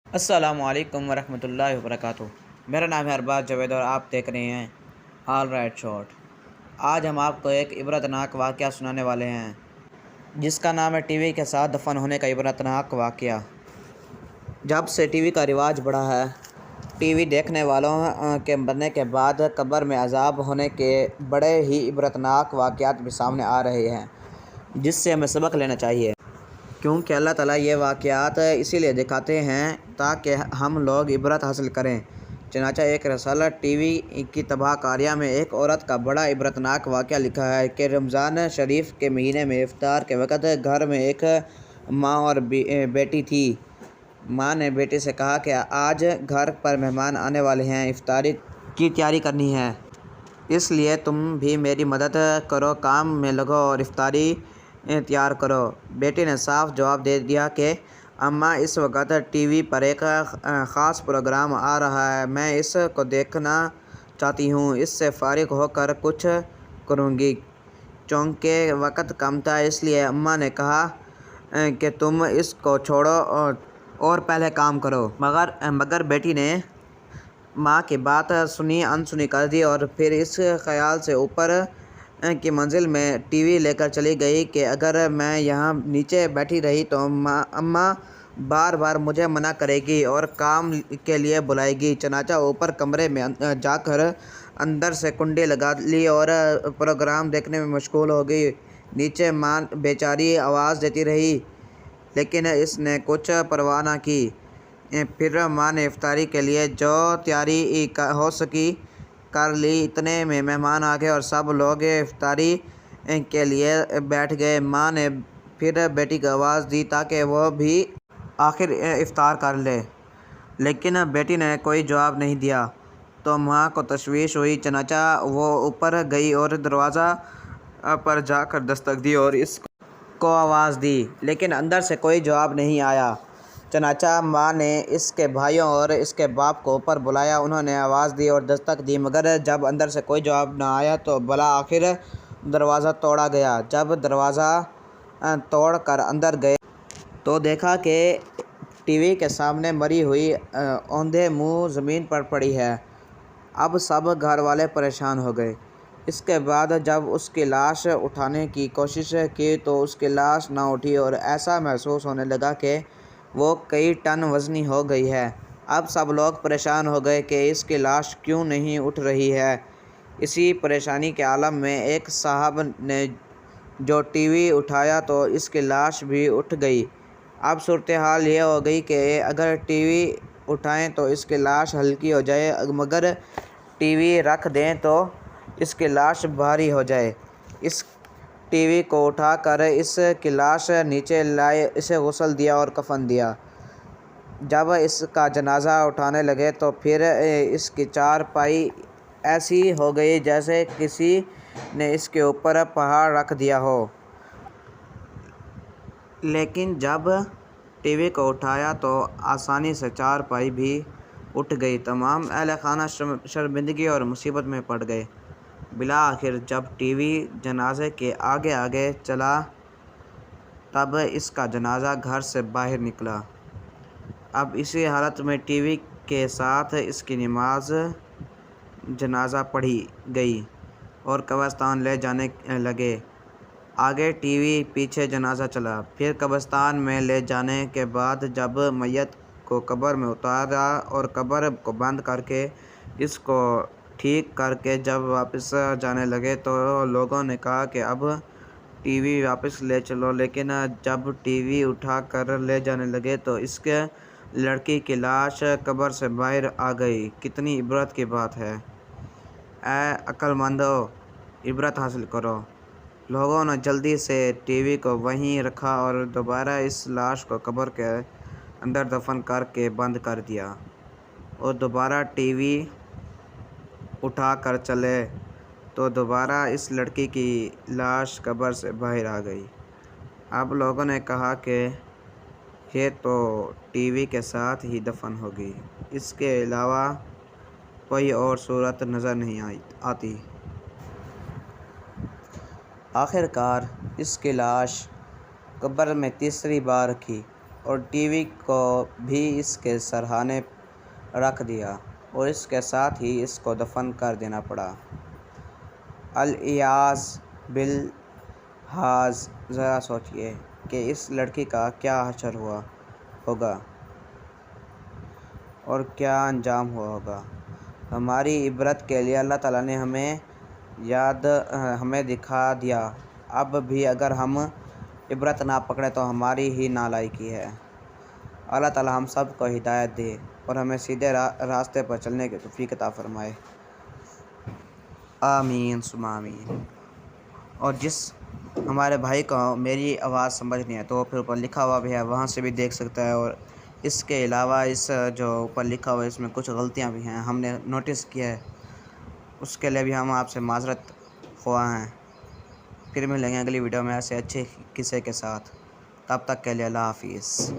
السلام علیکم ورحمۃ اللہ وبرکاتہ۔ میرا نام ہے ارباز جاوید اور آپ دیکھ رہے ہیں آل رائٹ شارٹ۔ آج ہم آپ کو ایک عبرتناک واقعہ سنانے والے ہیں جس کا نام ہے ٹی وی کے ساتھ دفن ہونے کا عبرتناک واقعہ۔ جب سے ٹی وی کا رواج بڑھا ہے، ٹی وی دیکھنے والوں کے مرنے کے بعد قبر میں عذاب ہونے کے بڑے ہی عبرتناک واقعات بھی سامنے آ رہے ہیں جس سے ہمیں سبق لینا چاہیے، کیونکہ اللہ تعالیٰ یہ واقعات اسی لیے دکھاتے ہیں تاکہ ہم لوگ عبرت حاصل کریں۔ چنانچہ ایک رسالہ ٹی وی کی تباہ کاریوں میں ایک عورت کا بڑا عبرتناک واقعہ لکھا ہے کہ رمضان شریف کے مہینے میں افطار کے وقت گھر میں ایک ماں اور بیٹی تھی۔ ماں نے بیٹی سے کہا کہ آج گھر پر مہمان آنے والے ہیں، افطاری کی تیاری کرنی ہے، اس لیے تم بھی میری مدد کرو، کام میں لگو اور افطاری تیار کرو۔ بیٹی نے صاف جواب دے دیا کہ اماں، اس وقت ٹی وی پر ایک خاص پروگرام آ رہا ہے، میں اس کو دیکھنا چاہتی ہوں، اس سے فارغ ہو کر کچھ کروں گی۔ چونکہ وقت کم تھا اس لیے اماں نے کہا کہ تم اس کو چھوڑو اور پہلے کام کرو، مگر بیٹی نے ماں کی بات سنی انسنی کر دی اور پھر اس خیال سے اوپر کی منزل میں ٹی وی لے کر چلی گئی کہ اگر میں یہاں نیچے بیٹھی رہی تو اماں بار بار مجھے منع کرے گی اور کام کے لیے بلائے گی۔ چنانچہ اوپر کمرے میں جا کر اندر سے کنڈی لگا لی اور پروگرام دیکھنے میں مشغول ہو گئی۔ نیچے ماں بیچاری آواز دیتی رہی لیکن اس نے کچھ پرواہ نہ کی۔ پھر ماں نے افطاری کے لیے جو تیاری ہو سکی کر لی۔ اتنے میں مہمان آ گئے اور سب لوگ افطاری کے لیے بیٹھ گئے۔ ماں نے پھر بیٹی کو آواز دی تاکہ وہ بھی آخر افطار کر لے، لیکن بیٹی نے کوئی جواب نہیں دیا تو ماں کو تشویش ہوئی۔ چنانچہ وہ اوپر گئی اور دروازہ پر جا کر دستک دی اور اس کو آواز دی، لیکن اندر سے کوئی جواب نہیں آیا۔ چنانچہ ماں نے اس کے بھائیوں اور اس کے باپ کو اوپر بلایا، انہوں نے آواز دی اور دستک دی، مگر جب اندر سے کوئی جواب نہ آیا تو بالآخر دروازہ توڑا گیا۔ جب دروازہ توڑ کر اندر گئے تو دیکھا کہ ٹی وی کے سامنے مری ہوئی اوندھے منہ زمین پر پڑی ہے۔ اب سب گھر والے پریشان ہو گئے۔ اس کے بعد جب اس کی لاش اٹھانے کی کوشش کی تو اس کی لاش نہ اٹھی اور ایسا محسوس ہونے لگا کہ وہ کئی ٹن وزنی ہو گئی ہے۔ اب سب لوگ پریشان ہو گئے کہ اس کی لاش کیوں نہیں اٹھ رہی ہے۔ اسی پریشانی کے عالم میں ایک صاحب نے جو ٹی وی اٹھایا تو اس کی لاش بھی اٹھ گئی۔ اب صورتحال یہ ہو گئی کہ اگر ٹی وی اٹھائیں تو اس کی لاش ہلکی ہو جائے، مگر ٹی وی رکھ دیں تو اس کی لاش بھاری ہو جائے۔ اس ٹی وی کو اٹھا کر اس کی لاش نیچے لائے، اسے غسل دیا اور کفن دیا۔ جب اس کا جنازہ اٹھانے لگے تو پھر اس کی چارپائی ایسی ہو گئی جیسے کسی نے اس کے اوپر پہاڑ رکھ دیا ہو۔ لیکن جب ٹی وی کو اٹھایا تو آسانی سے چارپائی بھی اٹھ گئی۔ تمام اہل خانہ شرمندگی اور مصیبت میں پڑ گئے۔ بالآخر جب ٹی وی جنازے کے آگے آگے چلا تب اس کا جنازہ گھر سے باہر نکلا۔ اب اسی حالت میں ٹی وی کے ساتھ اس کی نماز جنازہ پڑھی گئی اور قبرستان لے جانے لگے۔ آگے ٹی وی، پیچھے جنازہ چلا۔ پھر قبرستان میں لے جانے کے بعد جب میت کو قبر میں اتارا اور قبر کو بند کر کے اس کو ٹھیک کر کے جب واپس جانے لگے تو لوگوں نے کہا کہ اب ٹی وی واپس لے چلو، لیکن جب ٹی وی اٹھا کر لے جانے لگے تو اس کے لڑکی کی لاش قبر سے باہر آ گئی۔ کتنی عبرت کی بات ہے! اے عقل مندو، عبرت حاصل کرو۔ لوگوں نے جلدی سے ٹی وی کو وہیں رکھا اور دوبارہ اس لاش کو قبر کے اندر دفن کر کے بند کر دیا اور دوبارہ ٹی وی اٹھا کر چلے تو دوبارہ اس لڑکی کی لاش قبر سے باہر آ گئی۔ اب لوگوں نے کہا کہ یہ تو ٹی وی کے ساتھ ہی دفن ہوگی، اس کے علاوہ کوئی اور صورت نظر نہیں آتی۔ آخر کار اس کی لاش قبر میں تیسری بار رکھی اور ٹی وی کو بھی اس کے سرہانے رکھ دیا اور اس کے ساتھ ہی اس کو دفن کر دینا پڑا۔ الیاذ بالحاذ، ذرا سوچئے کہ اس لڑکی کا کیا حشر ہوا ہوگا اور کیا انجام ہوا ہوگا۔ ہماری عبرت کے لیے اللہ تعالیٰ نے ہمیں دکھا دیا۔ اب بھی اگر ہم عبرت نہ پکڑیں تو ہماری ہی نالائکی ہے۔ اللہ تعالیٰ ہم سب کو ہدایت دے اور ہمیں سیدھے راستے پر چلنے کی توفیق عطا فرمائے۔ آمین ثم آمین۔ اور جس ہمارے بھائی کو میری آواز سمجھ نہیں ہے تو وہ پھر اوپر لکھا ہوا بھی ہے، وہاں سے بھی دیکھ سکتا ہے۔ اور اس کے علاوہ اس جو اوپر لکھا ہوا ہے اس میں کچھ غلطیاں بھی ہیں، ہم نے نوٹس کیا ہے، اس کے لیے بھی ہم آپ سے معذرت خواہ ہیں۔ پھر ملیں گے اگلی ویڈیو میں ایسے اچھے قصے کے ساتھ، تب تک کے لیے اللہ حافظ۔